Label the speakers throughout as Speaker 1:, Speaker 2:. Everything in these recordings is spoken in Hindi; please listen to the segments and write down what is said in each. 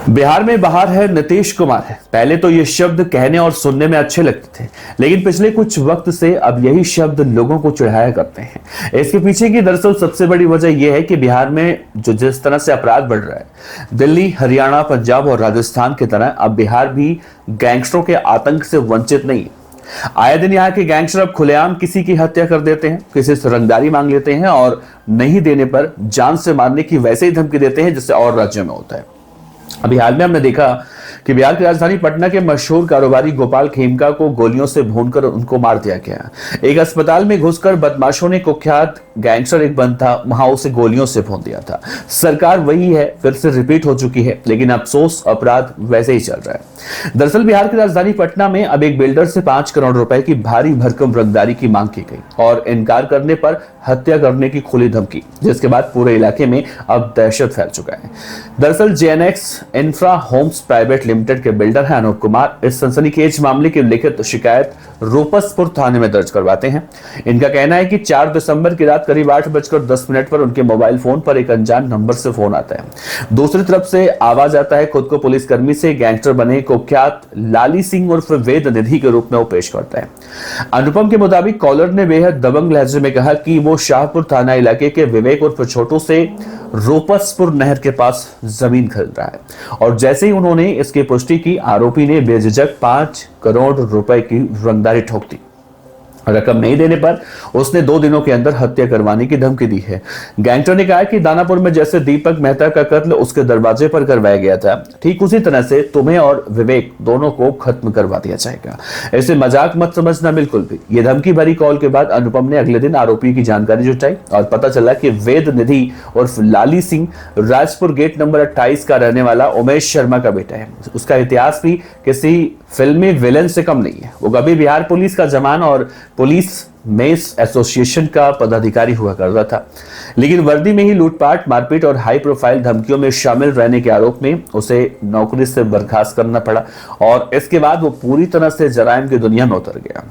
Speaker 1: बिहार में बहार है, नीतीश कुमार है। पहले तो ये शब्द कहने और सुनने में अच्छे लगते थे, लेकिन पिछले कुछ वक्त से अब यही शब्द लोगों को चिढ़ाया करते हैं। इसके पीछे की दरअसल सबसे बड़ी वजह यह है कि बिहार में जिस तरह से अपराध बढ़ रहा है, दिल्ली, हरियाणा, पंजाब और राजस्थान की तरह अब बिहार भी गैंगस्टरों के आतंक से वंचित नहीं है। आए दिन यहाँ के गैंगस्टर अब खुलेआम किसी की हत्या कर देते हैं, किसी से रंगदारी मांग लेते हैं और नहीं देने पर जान से मारने की वैसे ही धमकी देते हैं जैसे और राज्यों में होता है। अभी हाल में हमने देखा कि बिहार की राजधानी पटना के मशहूर कारोबारी गोपाल खेमका को गोलियों से भूनकर उनको मार दिया गया। एक अस्पताल में घुसकर बदमाशों ने कुख्यात गैंगस्टर एक बंद था, वहां उसे गोलियों से भून दिया था। सरकार वही है, फिर से रिपीट हो चुकी है, लेकिन अफसोस अपराध वैसे ही चल रहा है। दरअसल बिहार की राजधानी पटना में अब एक बिल्डर से 5 करोड़ रुपए की भारी भरकम रंगदारी की मांग की गई और इनकार करने पर हत्या करने की खुली धमकी, जिसके बाद पूरे इलाके में अब दहशत फैल चुका है। दरअसल जेएनएक्स इंफ्रा होम्स प्राइवेट लिमिटेड के बिल्डर हैं अनूप कुमार इस सनसनीखेज मामले की लिखित शिकायत रूपसपुर थाने में दर्ज करवाते हैं। इनका कहना है कि 4 दिसंबर की रात करीब 8:10 पर उनके मोबाइल फोन पर एक अनजान नंबर से फोन आता है। दूसरी तरफ से आवाज आता है, खुद को पुलिसकर्मी से गैंगस्टर बने कुख्यात लाली सिंह उर्फ वेद निधि के रूप में वो पेश करता है। अनुपम के मुताबिक कॉलर ने बेहद दबंग लहजे में कहा कि वो शाहपुर थाना इलाके के विवेक उर्फ छोटू से रूपसपुर नहर के पास जमीन खरीद रहा है और जैसे ही उन्होंने इसकी पुष्टि की, आरोपी ने बेझिझक 5 करोड़ रुपए की रंगदारी ठोक दी। रकम नहीं देने पर उसने 2 दिनों के अंदर हत्या करवाने की धमकी दी है। गैंगस्टर ने कहा कि दानापुर में जैसे दीपक मेहता का कत्ल उसके दरवाजे पर करवाया गया था, ठीक उसी तरह से तुम्हें और विवेक दोनों को खत्म करवा दिया जाएगा। इसे मजाक मत समझना बिल्कुल भी। ये धमकी भरी कॉल के बाद अनुपम ने अगले दिन आरोपी की जानकारी जुटाई और पता चला कि वेद निधि उर्फ लाली सिंह राजपुर गेट नंबर 28 का रहने वाला उमेश शर्मा का बेटा है। उसका इतिहास भी किसी फिल्मी विलेन से कम नहीं है। वो कभी बिहार पुलिस का जवान और पुलिस मेस एसोसिएशन का पदाधिकारी हुआ करता था, लेकिन वर्दी में ही लूटपाट, मारपीट और हाई प्रोफाइल धमकियों में शामिल रहने के आरोप में उसे नौकरी से बर्खास्त करना पड़ा और इसके बाद वो पूरी तरह से जराइम की दुनिया में उतर गया।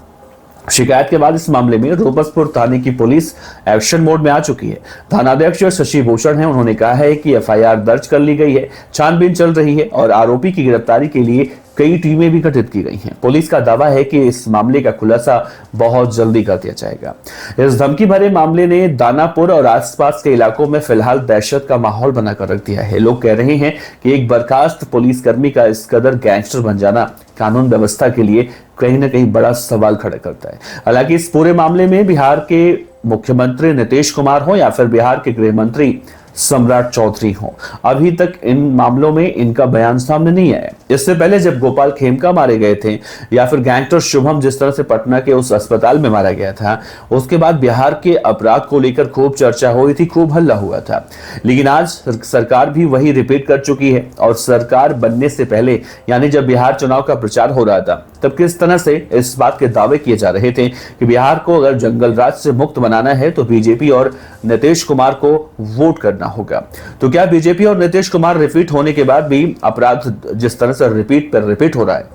Speaker 1: शिकायत के बाद इस मामले में रूपसपुर थाने की पुलिस एक्शन मोड में आ चुकी है। थानाध्यक्ष शशि भूषण है, उन्होंने कहा है कि एफआईआर दर्ज कर ली गई है, छानबीन चल रही है और आरोपी की गिरफ्तारी के लिए कई टीमें भी गठित की गई हैं। पुलिस का दावा है कि इस मामले का खुलासा बहुत जल्दी कर दिया जाएगा। इस धमकी भरे मामले ने दानापुर और आसपास के इलाकों में फिलहाल दहशत का माहौल बनाकर रख दिया है। लोग कह रहे हैं कि एक बर्खास्त पुलिसकर्मी का इस कदर गैंगस्टर बन जाना कानून व्यवस्था के लिए कहीं ना कहीं बड़ा सवाल खड़ा करता है। हालांकि इस पूरे मामले में बिहार के मुख्यमंत्री नीतीश कुमार हो या फिर बिहार के गृह मंत्री सम्राट चौधरी हो, अभी तक इन मामलों में इनका बयान सामने नहीं आया। इससे पहले जब गोपाल खेमका मारे गए थे या फिर गैंगस्टर शुभम जिस तरह से पटना के उस अस्पताल में मारा गया था, उसके बाद बिहार के अपराध को लेकर खूब चर्चा हुई थी, खूब हल्ला हुआ था। लेकिन आज सरकार भी वही रिपीट कर चुकी है और सरकार बनने से पहले यानी जब बिहार चुनाव का प्रचार हो रहा था, तब किस तरह से इस बात के दावे किए जा रहे थे कि बिहार को अगर जंगल राज से मुक्त बनाना है तो बीजेपी और नीतीश कुमार को वोट करना होगा। तो क्या बीजेपी और नीतीश कुमार रिपीट होने के बाद भी अपराध जिस तरह से रिपीट पर रिपीट हो रहा है,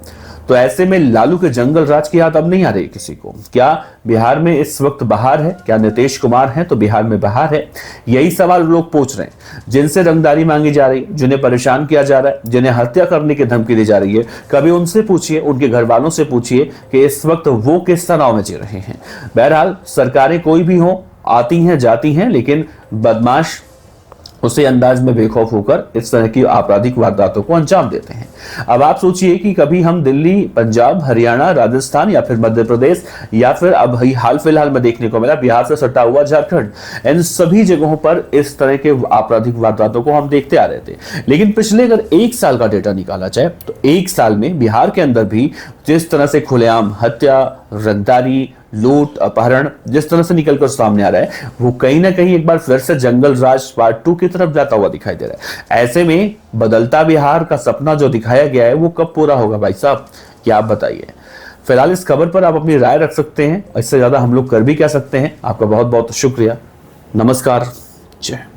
Speaker 1: तो ऐसे में लालू के जंगल राज की याद अब नहीं आ रही किसी को? क्या बिहार में इस वक्त बहार है? क्या नीतीश कुमार हैं तो बिहार में बहार है? यही सवाल लोग पूछ रहे हैं, जिनसे रंगदारी मांगी जा रही है, जिन्हें परेशान किया जा रहा है, जिन्हें हत्या करने की धमकी दी जा रही है। कभी उनसे पूछिए, उनके घर वालों से पूछिए कि इस वक्त वो किस तनाव में जी रहे हैं। बहरहाल सरकारें कोई भी हो, आती हैं जाती हैं, लेकिन बदमाश उसी अंदाज में बेखौफ होकर इस तरह की आपराधिक वारदातों को अंजाम देते हैं। अब आप सोचिए कि कभी हम दिल्ली, पंजाब, हरियाणा, राजस्थान या फिर मध्य प्रदेश या फिर अब हाल फिलहाल में देखने को मिला बिहार से सटा हुआ झारखंड, इन सभी जगहों पर इस तरह के आपराधिक वारदातों को हम देखते आ रहे थे। लेकिन पिछले अगर 1 साल का डेटा निकाला जाए तो 1 साल में बिहार के अंदर भी जिस तरह से खुलेआम हत्या, रंगदारी, लूट, अपहरण जिस तरह से निकलकर सामने आ रहा है, वो कहीं ना कहीं एक बार फिर से जंगल राज पार्ट 2 की तरफ जाता हुआ दिखाई दे रहा है। ऐसे में बदलता बिहार का सपना जो दिखाया गया है वो कब पूरा होगा भाई साहब, क्या आप बताइए। फिलहाल इस खबर पर आप अपनी राय रख सकते हैं, इससे ज्यादा हम लोग कर भी क्या सकते हैं। आपका बहुत बहुत शुक्रिया। नमस्कार, जय।